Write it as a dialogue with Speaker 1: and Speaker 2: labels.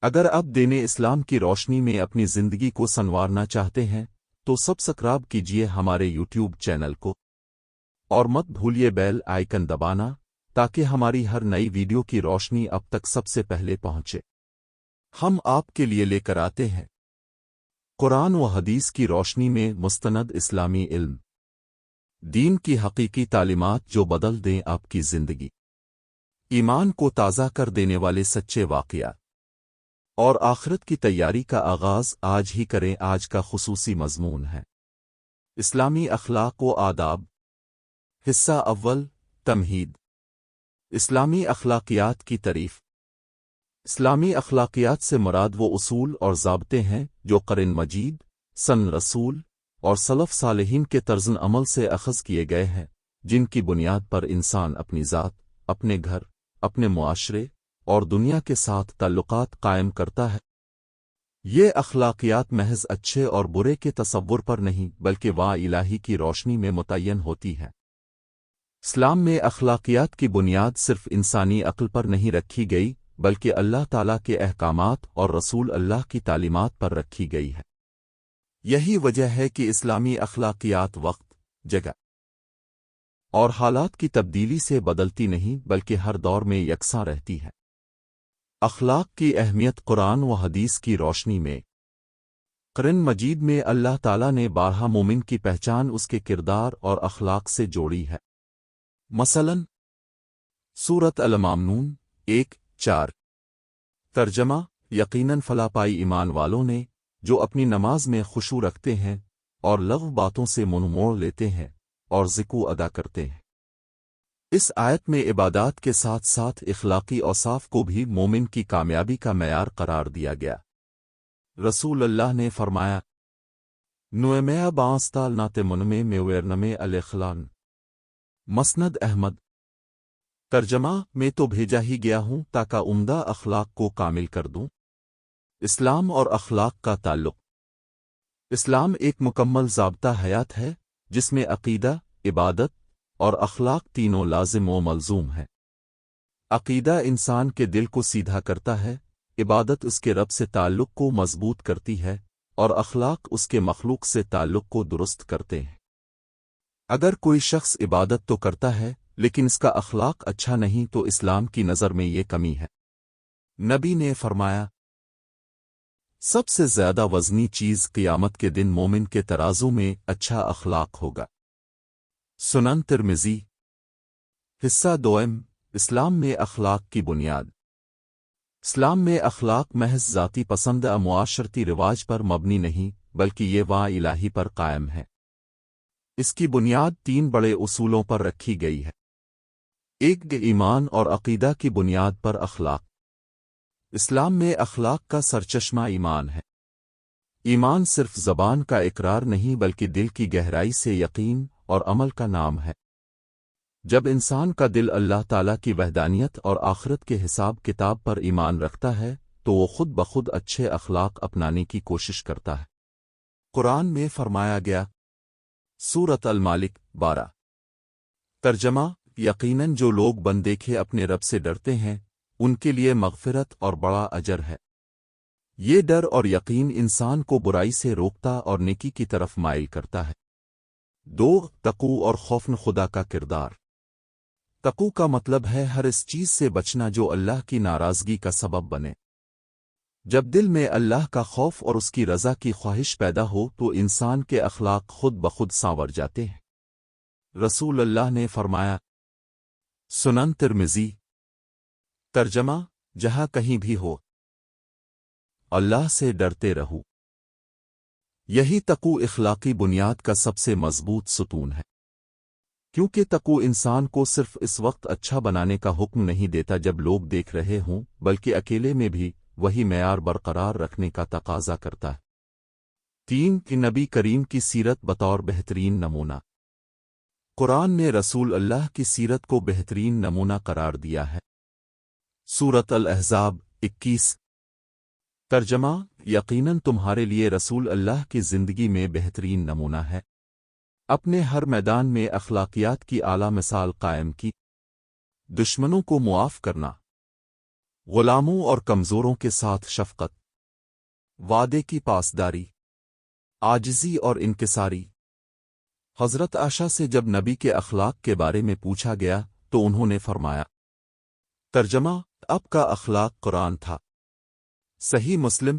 Speaker 1: اگر آپ دین اسلام کی روشنی میں اپنی زندگی کو سنوارنا چاہتے ہیں تو سبسکرائب کیجیے ہمارے یوٹیوب چینل کو اور مت بھولیے بیل آئیکن دبانا تاکہ ہماری ہر نئی ویڈیو کی روشنی اب تک سب سے پہلے پہنچے۔ ہم آپ کے لیے لے کر آتے ہیں قرآن و حدیث کی روشنی میں مستند اسلامی علم، دین کی حقیقی تعلیمات جو بدل دیں آپ کی زندگی، ایمان کو تازہ کر دینے والے سچے واقعات اور آخرت کی تیاری کا آغاز آج ہی کریں۔ آج کا خصوصی مضمون ہے اسلامی اخلاق و آداب۔ حصہ اول، تمہید۔ اسلامی اخلاقیات کی تعریف۔ اسلامی اخلاقیات سے مراد وہ اصول اور ضابطے ہیں جو قرآن مجید، سن رسول اور سلف صالحین کے طرز عمل سے اخذ کیے گئے ہیں، جن کی بنیاد پر انسان اپنی ذات، اپنے گھر، اپنے معاشرے اور دنیا کے ساتھ تعلقات قائم کرتا ہے۔ یہ اخلاقیات محض اچھے اور برے کے تصور پر نہیں بلکہ واہ الہی کی روشنی میں متعین ہوتی ہے۔ اسلام میں اخلاقیات کی بنیاد صرف انسانی عقل پر نہیں رکھی گئی بلکہ اللہ تعالیٰ کے احکامات اور رسول اللہ کی تعلیمات پر رکھی گئی ہے۔ یہی وجہ ہے کہ اسلامی اخلاقیات وقت، جگہ اور حالات کی تبدیلی سے بدلتی نہیں بلکہ ہر دور میں یکساں رہتی ہے۔ اخلاق کی اہمیت قرآن و حدیث کی روشنی میں۔ قرآن مجید میں اللہ تعالیٰ نے بارہا مومن کی پہچان اس کے کردار اور اخلاق سے جوڑی ہے۔ مثلاً سورۃ المؤمنون 1:4۔ ترجمہ: یقیناً فلاح پائی ایمان والوں نے جو اپنی نماز میں خشوع رکھتے ہیں اور لغو باتوں سے منہ موڑ لیتے ہیں اور ذکر ادا کرتے ہیں۔ اس آیت میں عبادات کے ساتھ ساتھ اخلاقی اوصاف کو بھی مومن کی کامیابی کا معیار قرار دیا گیا۔ رسول اللہ نے فرمایا، نویمیا بانستال ناتے منمے میویرنمے الاخلان۔ مسند احمد۔ ترجمہ: میں تو بھیجا ہی گیا ہوں تاکہ عمدہ اخلاق کو کامل کر دوں۔ اسلام اور اخلاق کا تعلق۔ اسلام ایک مکمل ضابطہ حیات ہے جس میں عقیدہ، عبادت اور اخلاق تینوں لازم و ملزوم ہیں۔ عقیدہ انسان کے دل کو سیدھا کرتا ہے، عبادت اس کے رب سے تعلق کو مضبوط کرتی ہے اور اخلاق اس کے مخلوق سے تعلق کو درست کرتے ہیں۔ اگر کوئی شخص عبادت تو کرتا ہے لیکن اس کا اخلاق اچھا نہیں تو اسلام کی نظر میں یہ کمی ہے۔ نبی نے فرمایا، سب سے زیادہ وزنی چیز قیامت کے دن مومن کے ترازو میں اچھا اخلاق ہوگا۔ سنن ترمذی۔ حصہ دوم، اسلام میں اخلاق کی بنیاد۔ اسلام میں اخلاق محض ذاتی پسند معاشرتی رواج پر مبنی نہیں بلکہ یہ واہ الہی پر قائم ہے۔ اس کی بنیاد 3 بڑے اصولوں پر رکھی گئی ہے۔ ایک، ایمان اور عقیدہ کی بنیاد پر اخلاق۔ اسلام میں اخلاق کا سرچشمہ ایمان ہے۔ ایمان صرف زبان کا اقرار نہیں بلکہ دل کی گہرائی سے یقین اور عمل کا نام ہے۔ جب انسان کا دل اللہ تعالیٰ کی وحدانیت اور آخرت کے حساب کتاب پر ایمان رکھتا ہے تو وہ خود بخود اچھے اخلاق اپنانے کی کوشش کرتا ہے۔ قرآن میں فرمایا گیا، سورۃ المالک 12۔ ترجمہ: یقیناً جو لوگ بندیکھے اپنے رب سے ڈرتے ہیں ان کے لیے مغفرت اور بڑا اجر ہے۔ یہ ڈر اور یقین انسان کو برائی سے روکتا اور نیکی کی طرف مائل کرتا ہے۔ 2، تقوی اور خوف خدا کا کردار۔ تقوی کا مطلب ہے ہر اس چیز سے بچنا جو اللہ کی ناراضگی کا سبب بنے۔ جب دل میں اللہ کا خوف اور اس کی رضا کی خواہش پیدا ہو تو انسان کے اخلاق خود بخود سانور جاتے ہیں۔ رسول اللہ نے فرمایا، سنن ترمذی۔ ترجمہ: جہاں کہیں بھی ہو اللہ سے ڈرتے رہو۔ یہی تقوی اخلاقی بنیاد کا سب سے مضبوط ستون ہے، کیونکہ تقوی انسان کو صرف اس وقت اچھا بنانے کا حکم نہیں دیتا جب لوگ دیکھ رہے ہوں بلکہ اکیلے میں بھی وہی معیار برقرار رکھنے کا تقاضا کرتا ہے۔ 3، کہ نبی کریم کی سیرت بطور بہترین نمونہ۔ قرآن نے رسول اللہ کی سیرت کو بہترین نمونہ قرار دیا ہے۔ سورۃ الاحزاب 21۔ ترجمہ: یقیناً تمہارے لیے رسول اللہ کی زندگی میں بہترین نمونہ ہے۔ اپنے ہر میدان میں اخلاقیات کی اعلیٰ مثال قائم کی۔ دشمنوں کو معاف کرنا، غلاموں اور کمزوروں کے ساتھ شفقت، وعدے کی پاسداری، عاجزی اور انکساری۔ حضرت عائشہ سے جب نبی کے اخلاق کے بارے میں پوچھا گیا تو انہوں نے فرمایا، ترجمہ: آپ کا اخلاق قرآن تھا۔ صحیح مسلم